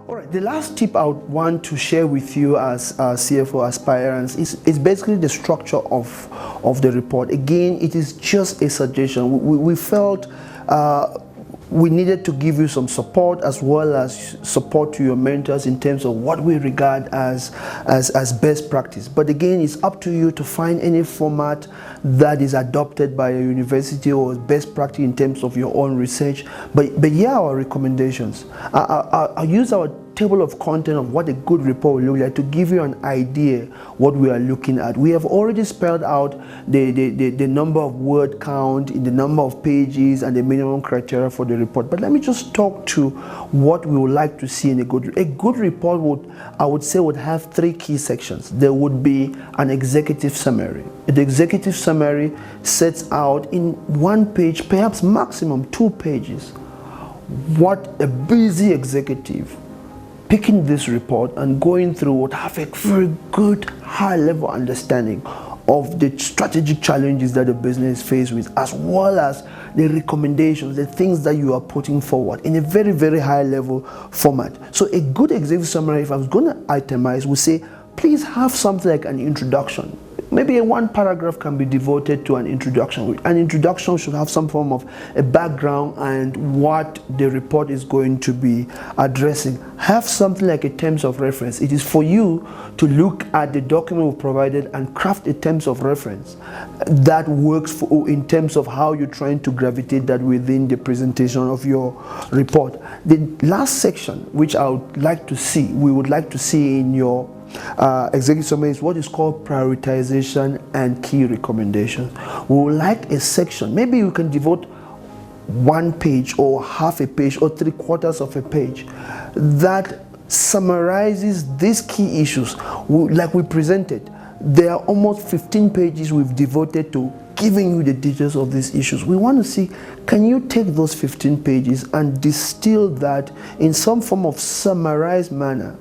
All right, the last tip I would want to share with you as CFO aspirants is basically the structure of the report. Again, it is just a suggestion. We felt we needed to give you some support as well as support to your mentors in terms of what we regard as best practice. But again, it's up to you to find any format that is adopted by a university or best practice in terms of your own research. But here are our recommendations. I'll use our table of content of what a good report will look like to give you an idea what we are looking at. We have already spelled out the number of word count, in the number of pages, and the minimum criteria for the report. But let me just talk to what we would like to see in a good report. I would say would have three key sections. There would be an executive summary. The executive summary sets out in 1 page, perhaps maximum 2 pages, what a busy executive picking this report and going through would have a very good high-level understanding of the strategic challenges that the business is faced with, as well as the recommendations, the things that you are putting forward in a very, very high-level format. So a good executive summary, if I was going to itemize, would say, please have something like an introduction. Maybe one paragraph can be devoted to an introduction. An introduction should have some form of a background and what the report is going to be addressing. Have something like a terms of reference. It is for you to look at the document we provided and craft a terms of reference that works in terms of how you're trying to gravitate that within the presentation of your report. The last section, which I would like to see, we would like to see in your executive summary, is what is called prioritization and key recommendations. We would like a section, maybe you can devote 1 page or half a page or 3/4 of a page that summarizes these key issues. Like we presented, there are almost 15 pages we've devoted to giving you the details of these issues. We want to see, can you take those 15 pages and distill that in some form of summarized manner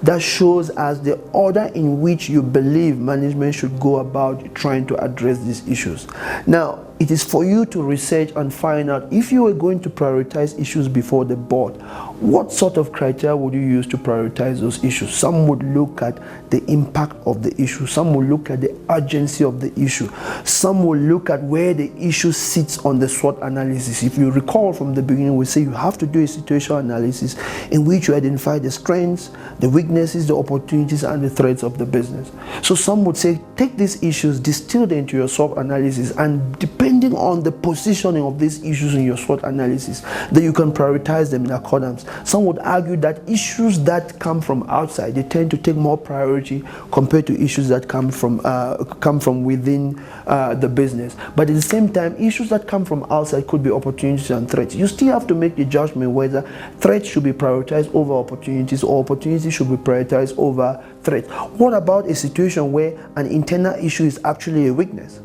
that shows us the order in which you believe management should go about trying to address these issues. Now, it is for you to research and find out if you are going to prioritize issues before the board. What sort of criteria would you use to prioritize those issues? Some would look at the impact of the issue. Some will look at the urgency of the issue. Some will look at where the issue sits on the SWOT analysis. If you recall from the beginning, we say you have to do a situational analysis in which you identify the strengths, the weaknesses, the opportunities, and the threats of the business. So some would say, take these issues, distill them into your SWOT analysis, and depending on the positioning of these issues in your SWOT analysis, that you can prioritize them in accordance. Some would argue that issues that come from outside, they tend to take more priority compared to issues that come from within the business. But at the same time, issues that come from outside could be opportunities and threats. You still have to make the judgment whether threats should be prioritized over opportunities or opportunities should be prioritized over threats. What about a situation where an internal issue is actually a weakness,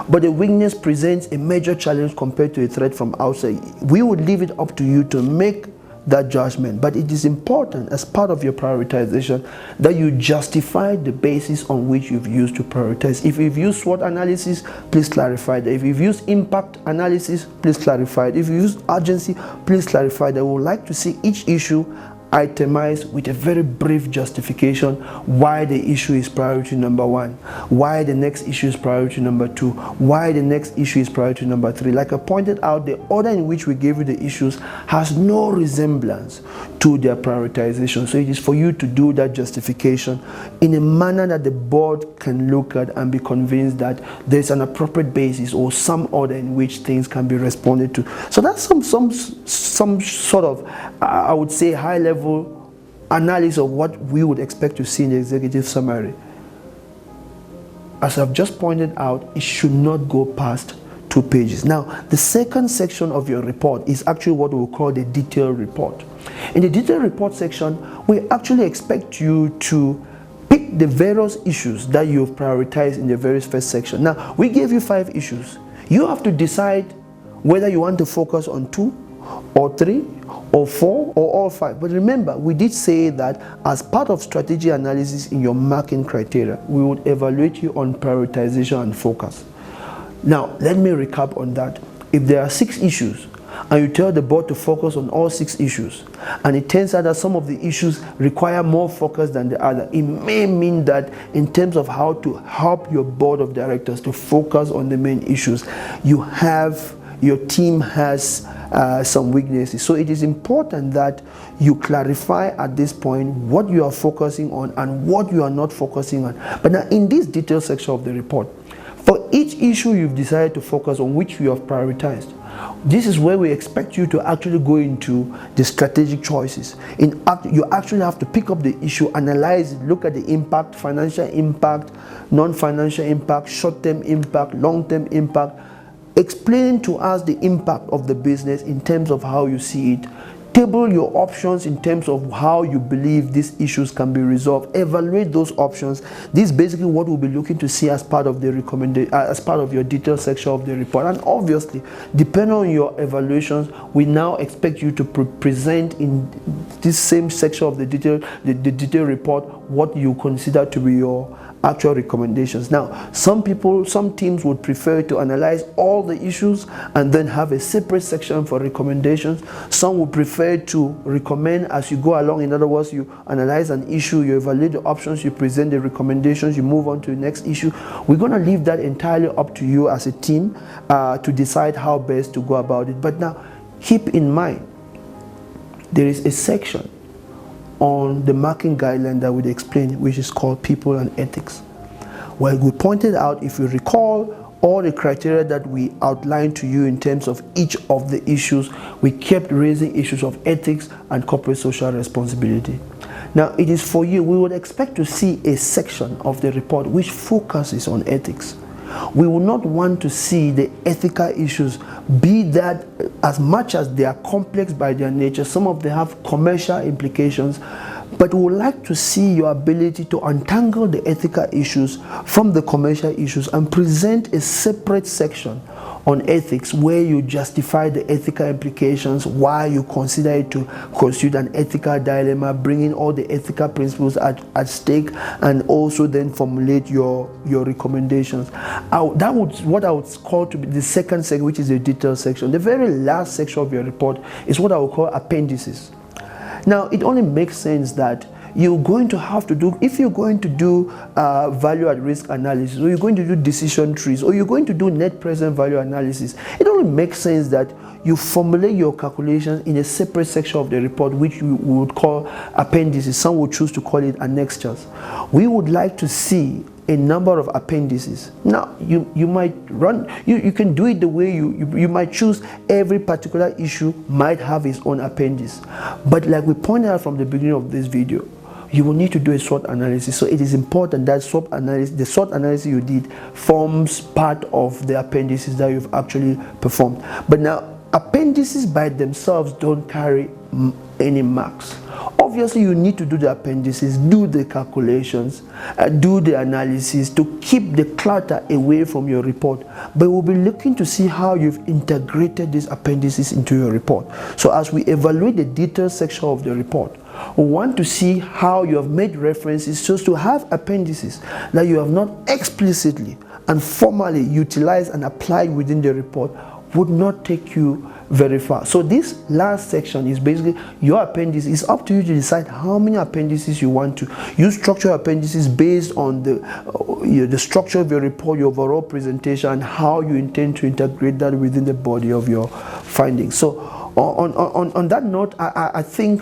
but the weakness presents a major challenge compared to a threat from outside? We would leave it up to you to make that judgment, but it is important as part of your prioritization that you justify the basis on which you've used to prioritize. If you've used SWOT analysis, please clarify that. If you've used impact analysis, please clarify it. If you use urgency, please clarify that. We would like to see each issue itemized with a very brief justification why the issue is priority number 1, why the next issue is priority number 2, why the next issue is priority number 3. Like I pointed out, the order in which we gave you the issues has no resemblance to their prioritization. So it is for you to do that justification in a manner that the board can look at and be convinced that there's an appropriate basis or some order in which things can be responded to. So that's some sort of, I would say, high-level analysis of what we would expect to see in the executive summary. As I've just pointed out, it should not go past 2 pages. Now, the second section of your report is actually what we call the detailed report. In the detailed report section, we actually expect you to pick the various issues that you've prioritized in the very first section. Now, we gave you 5 issues. You have to decide whether you want to focus on 2 or 3 or 4 or all 5. But remember, we did say that as part of strategy analysis in your marking criteria, we would evaluate you on prioritization and focus. Now, let me recap on that. If there are 6 issues and you tell the board to focus on all 6 issues, and it turns out that some of the issues require more focus than the other, it may mean that in terms of how to help your board of directors to focus on the main issues, your team has some weaknesses. So it is important that you clarify at this point what you are focusing on and what you are not focusing on. But now in this detailed section of the report, for each issue you've decided to focus on, which you have prioritized, this is where we expect you to actually go into the strategic choices. You actually have to pick up the issue, analyze it, look at the impact, financial impact, non-financial impact, short-term impact, long-term impact. Explain to us the impact of the business in terms of how you see it. Table your options in terms of how you believe these issues can be resolved. Evaluate those options. This is basically what we'll be looking to see as part of the recommendation, as part of your detailed section of the report. And obviously, depending on your evaluations, we now expect you to present in this same section of the detailed report what you consider to be your actual recommendations. Now, some teams would prefer to analyze all the issues and then have a separate section for recommendations. Some would prefer to recommend as you go along. In other words, you analyze an issue, you evaluate the options, you present the recommendations, you move on to the next issue. We're going to leave that entirely up to you as a team to decide how best to go about it. But now, keep in mind, there is a section on the marking guideline that we explain, which is called people and ethics. Well, we pointed out, if you recall, all the criteria that we outlined to you in terms of each of the issues, we kept raising issues of ethics and corporate social responsibility. Now, it is for you. We would expect to see a section of the report which focuses on ethics. We will not want to see the ethical issues, be that as much as they are complex by their nature, some of them have commercial implications, but we would like to see your ability to untangle the ethical issues from the commercial issues and present a separate section on ethics where you justify the ethical implications, why you consider it to constitute an ethical dilemma, bringing all the ethical principles at stake, and also then formulate your recommendations. That would what I would call to be the second section, which is the detail section. The very last section of your report is what I would call appendices. Now, it only makes sense that you're going to have to do, if you're going to do value at risk analysis, or you're going to do decision trees, or you're going to do net present value analysis, it only makes sense that you formulate your calculations in a separate section of the report, which we would call appendices. Some would choose to call it annexures. We would like to see a number of appendices. Now, you might run, you can do it the way you might choose. Every particular issue might have its own appendix. But like we pointed out from the beginning of this video, you will need to do a SWOT analysis. So it is important that the SWOT analysis you did forms part of the appendices that you've actually performed. But now, appendices by themselves don't carry any marks. Obviously, you need to do the appendices, do the calculations, do the analysis to keep the clutter away from your report. But we'll be looking to see how you've integrated these appendices into your report. So as we evaluate the detailed section of the report, we want to see how you have made references just to have appendices that you have not explicitly and formally utilized and applied within the report would not take you very far. So this last section is basically your appendices. It's up to you to decide how many appendices you want to. You structure appendices based on the structure of your report, your overall presentation, and how you intend to integrate that within the body of your findings. So on that note, I think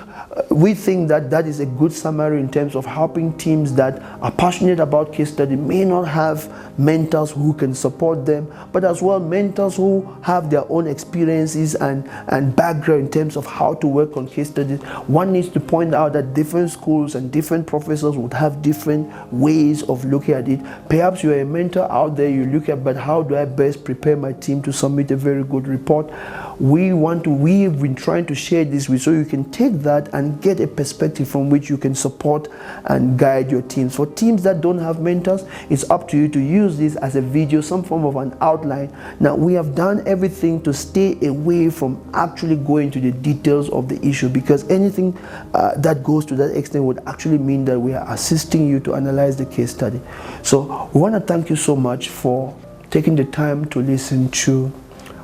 we think that is a good summary in terms of helping teams that are passionate about case study, may not have mentors who can support them, but as well mentors who have their own experiences and background in terms of how to work on case studies. One needs to point out that different schools and different professors would have different ways of looking at it. Perhaps you're a mentor out there, you look at, but how do I best prepare my team to submit a very good report? We've been trying to share this with, so you can take that and get a perspective from which you can support and guide your teams. For teams that don't have mentors, it's up to you to use this as a video, some form of an outline. Now, we have done everything to stay away from actually going to the details of the issue, because anything that goes to that extent would actually mean that we are assisting you to analyze the case study. So we want to thank you so much for taking the time to listen to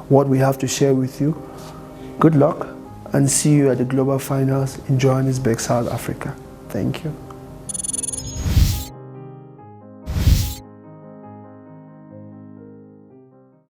what we have to share with you. Good luck and see you at the Global Finals in Johannesburg, South Africa. Thank you.